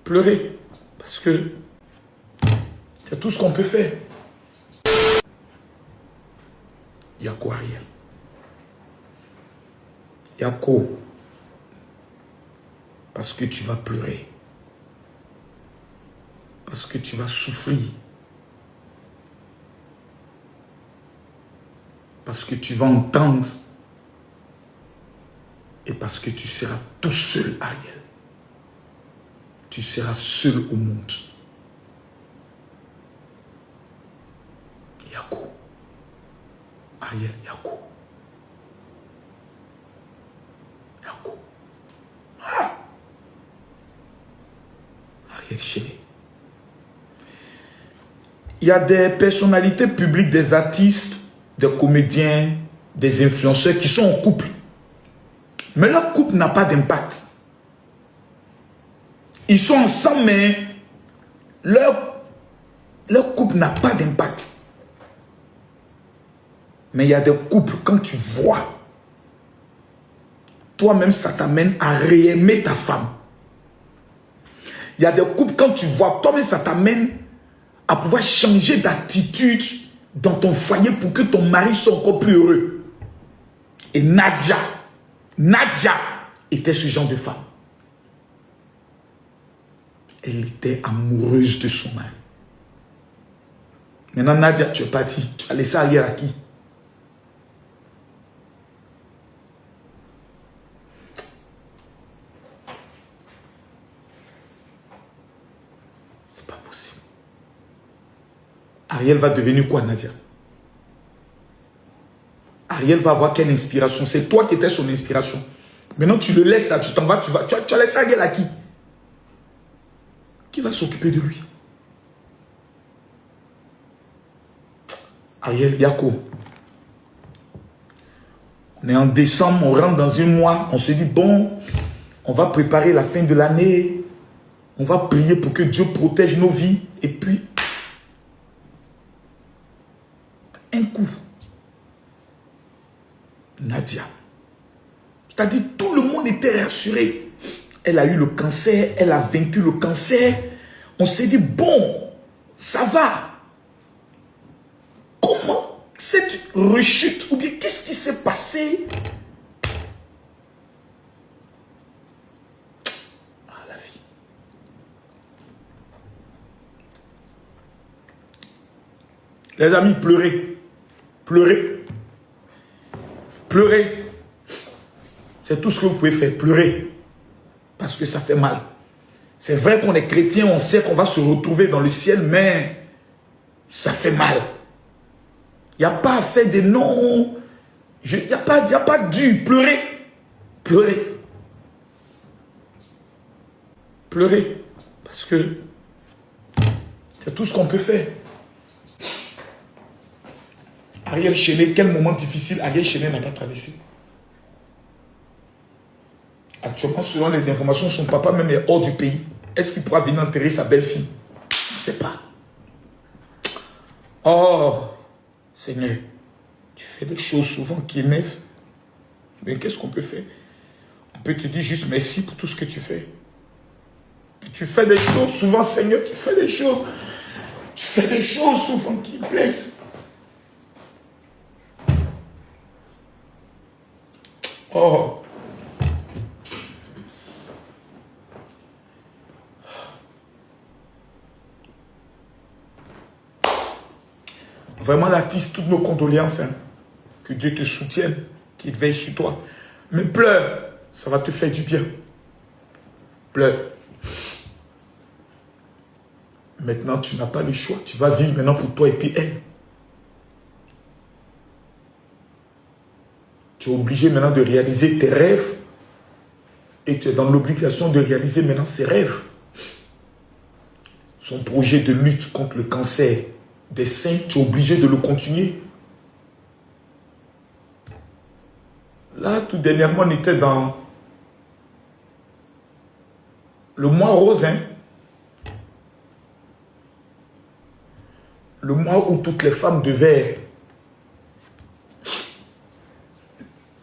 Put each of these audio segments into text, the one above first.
Pleurer. Parce que c'est tout ce qu'on peut faire. Il y a quoi, Ariel? Il y a quoi? Parce que tu vas pleurer. Parce que tu vas souffrir. Parce que tu vas entendre. Et parce que tu seras tout seul, Ariel. Tu seras seul au monde. Yako. Ariel, Yako. Yako. Ah. Ariel Chéné. Il y a des personnalités publiques, des artistes, des comédiens, des influenceurs qui sont en couple. Mais leur couple n'a pas d'impact. Ils sont ensemble, mais leur couple n'a pas d'impact. Mais il y a des couples, quand tu vois, toi-même, ça t'amène à réaimer ta femme. Il y a des couples, quand tu vois, toi-même, ça t'amène à pouvoir changer d'attitude dans ton foyer pour que ton mari soit encore plus heureux. Et Nadia était ce genre de femme. Elle était amoureuse de son mari. Maintenant, Nadia, tu es parti. Tu as laissé Ariel à qui? C'est pas possible. Ariel va devenir quoi, Nadia? Ariel va avoir quelle inspiration? C'est toi qui étais son inspiration. Maintenant, tu le laisses là, tu t'en vas, tu as laissé Ariel à qui? Qui va s'occuper de lui? Ariel, Yako. On est en décembre, on rentre dans un mois, on se dit, bon, on va préparer la fin de l'année, on va prier pour que Dieu protège nos vies, et puis, un coup, Nadia, c'est-à-dire tout le monde était rassuré. Elle a eu le cancer, elle a vaincu le cancer. On s'est dit, bon, ça va. Comment cette rechute, ou bien qu'est-ce qui s'est passé? Ah, la vie. Les amis, pleurez. Pleurez. Pleurez. C'est tout ce que vous pouvez faire, pleurer. Parce que ça fait mal. C'est vrai qu'on est chrétien, on sait qu'on va se retrouver dans le ciel, mais ça fait mal. Il n'y a pas à faire des noms. Il n'y a pas dû. Pleurer. Pleurer. Pleurer. Parce que c'est tout ce qu'on peut faire. Ariel Chéné, quel moment difficile Ariel Chéné n'a pas traversé. Actuellement, selon les informations, son papa même est hors du pays. Est-ce qu'il pourra venir enterrer sa belle-fille? Je ne sais pas. Oh, Seigneur, tu fais des choses souvent qui énervent. Mais qu'est-ce qu'on peut faire? On peut te dire juste merci pour tout ce que tu fais. Et tu fais des choses souvent, Seigneur, tu fais des choses. Tu fais des choses souvent qui blessent. Oh. Vraiment, l'artiste, toutes nos condoléances. Hein. Que Dieu te soutienne, qu'il veille sur toi. Mais pleure, ça va te faire du bien. Pleure. Maintenant, tu n'as pas le choix. Tu vas vivre maintenant pour toi et puis elle. Tu es obligé maintenant de réaliser tes rêves. Et tu es dans l'obligation de réaliser maintenant ses rêves. Son projet de lutte contre le cancer des seins, tu es obligé de le continuer. Là, tout dernièrement, on était dans le mois rose, hein? Le mois où toutes les femmes devaient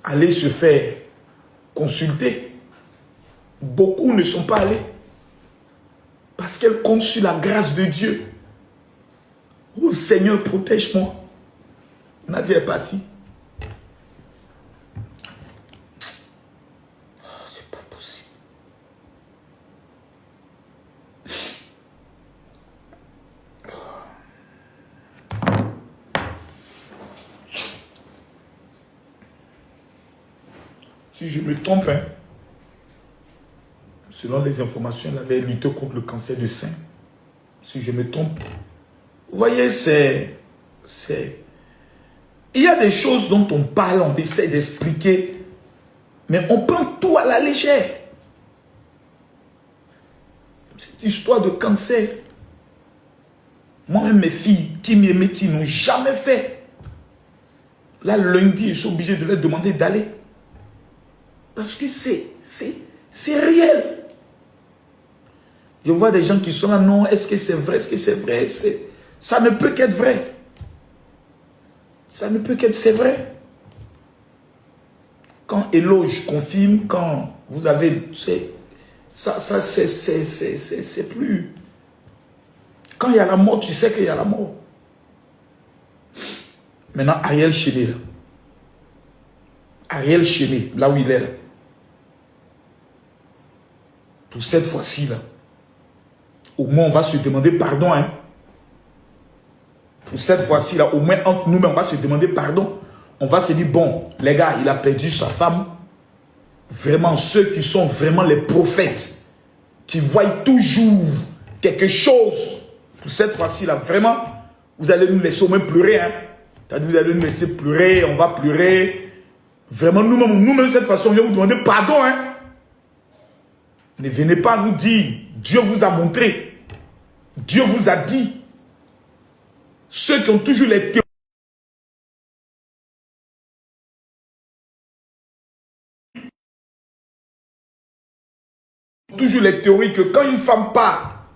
aller se faire consulter. Beaucoup ne sont pas allés. Parce qu'elle compte sur la grâce de Dieu. Oh Seigneur, protège-moi. Nadia est partie. Oh, c'est pas possible. Si je me trompe, hein, selon les informations, elle avait lutté contre le cancer du sein. Si je me trompe. Vous voyez, il y a des choses dont on parle, on essaie d'expliquer, mais on prend tout à la légère. Cette histoire de cancer, moi-même, mes filles qui m'aimaient, n'ont jamais fait. Là, lundi, je suis obligé de leur demander d'aller. Parce que c'est réel. Je vois des gens qui sont là, non, est-ce que c'est vrai, est-ce que c'est vrai? Ça ne peut qu'être vrai. Ça ne peut qu'être, c'est vrai. Quand éloge confirme, quand vous avez, c'est plus. Quand il y a la mort, tu sais qu'il y a la mort. Maintenant, Ariel Chéné, là. Ariel Chéné, là où il est, là. Pour cette fois-ci, là. Au moins, on va se demander pardon, hein. Pour cette fois-ci, là, au moins entre nous-mêmes, on va se demander pardon. On va se dire, bon, les gars, il a perdu sa femme. Vraiment, ceux qui sont vraiment les prophètes, qui voient toujours quelque chose. Pour cette fois-ci, là, vraiment, vous allez nous laisser au moins pleurer, hein. C'est-à-dire, vous allez nous laisser pleurer, on va pleurer. Vraiment, nous-mêmes, cette fois-ci, on vient vous demander pardon, hein. Ne venez pas nous dire, Dieu vous a montré. Dieu vous a dit. Ceux qui ont toujours les théories. Toujours les théories que quand une femme part,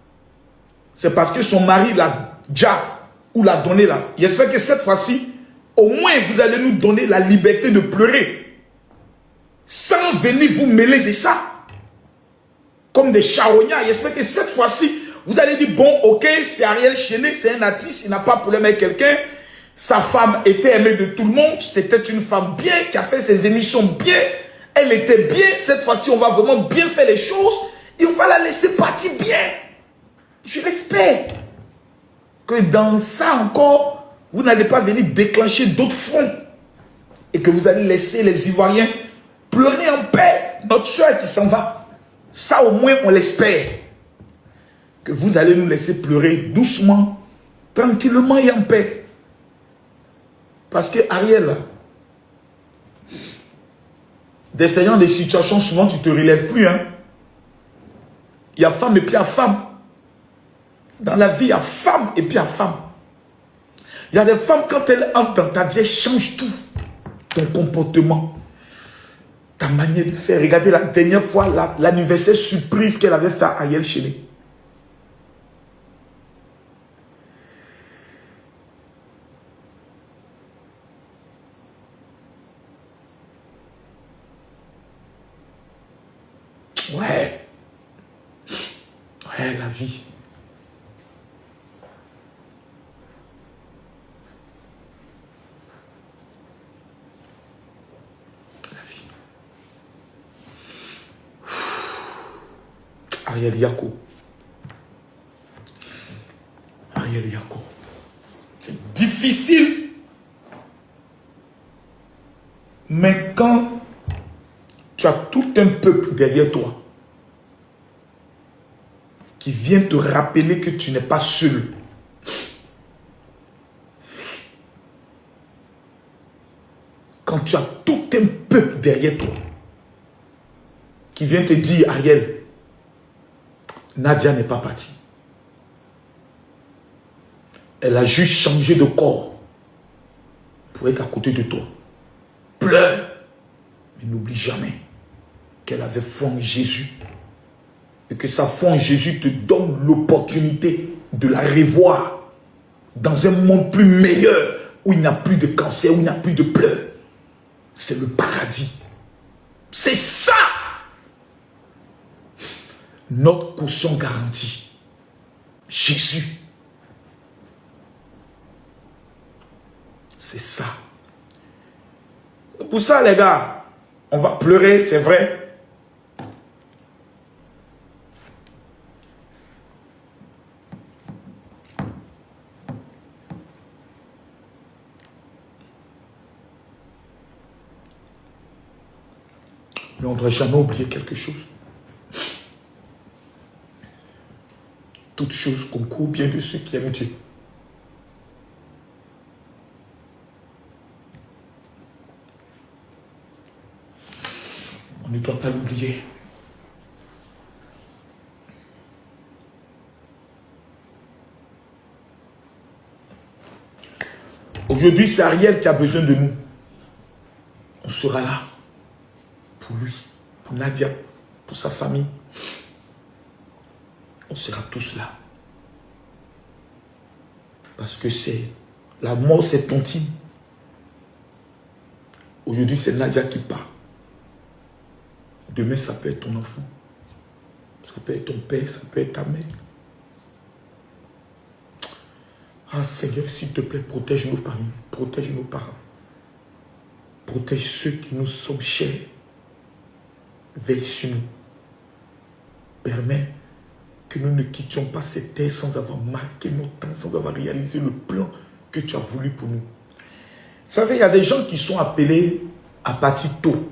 c'est parce que son mari l'a déjà ou l'a donné là. J'espère que cette fois-ci, au moins vous allez nous donner la liberté de pleurer. Sans venir vous mêler de ça. Comme des charognards. J'espère que cette fois-ci, vous allez dire, bon, ok, c'est Ariel Chéné, c'est un artiste, il n'a pas de problème avec quelqu'un. Sa femme était aimée de tout le monde. C'était une femme bien, qui a fait ses émissions bien. Elle était bien. Cette fois-ci, on va vraiment bien faire les choses. Et on va la laisser partir bien. Je l'espère. Que dans ça encore, vous n'allez pas venir déclencher d'autres fronts. Et que vous allez laisser les Ivoiriens pleurer en paix. Notre soeur qui s'en va. Ça au moins, on l'espère. Que vous allez nous laisser pleurer doucement, tranquillement et en paix. Parce que Ariel, d'essayant des situations, souvent tu ne te relèves plus. Hein? Il y a femme et puis il y a femme. Dans la vie, il y a femme et puis il y a femme. Il y a des femmes, quand elles entrent dans ta vie, elles changent tout. Ton comportement, ta manière de faire. Regardez la dernière fois, l'anniversaire surprise qu'elle avait fait à Ariel Chéné. Ouais. Ouais, la vie. La vie. Ariel Yako. Ariel Yako. C'est difficile. Mais quand tu as tout un peuple derrière toi qui vient te rappeler que tu n'es pas seul. Quand tu as tout un peuple derrière toi qui vient te dire, Ariel, Nadia n'est pas partie. Elle a juste changé de corps pour être à côté de toi. Pleure. Mais n'oublie jamais qu'elle avait foi en Jésus. Et que sa foi en Jésus te donne l'opportunité de la revoir dans un monde plus meilleur, où il n'y a plus de cancer, où il n'y a plus de pleurs. C'est le paradis. C'est ça notre caution garantie. Jésus. C'est ça. Pour ça, les gars, on va pleurer, c'est vrai. Mais on ne doit jamais oublier quelque chose. Toute chose concourt bien de ceux qui aiment Dieu. On ne doit pas l'oublier. Aujourd'hui, c'est Ariel qui a besoin de nous. On sera là pour lui, pour Nadia, pour sa famille. On sera tous là. Parce que c'est la mort, c'est ton team. Aujourd'hui, c'est Nadia qui part. Demain, ça peut être ton enfant. Ça peut être ton père, ça peut être ta mère. Ah Seigneur, s'il te plaît, protège nos familles, protège nos parents. Protège ceux qui nous sont chers. Veille sur nous. Permets que nous ne quittions pas cette terre sans avoir marqué notre temps, sans avoir réalisé le plan que tu as voulu pour nous. Vous savez, il y a des gens qui sont appelés à partir tôt.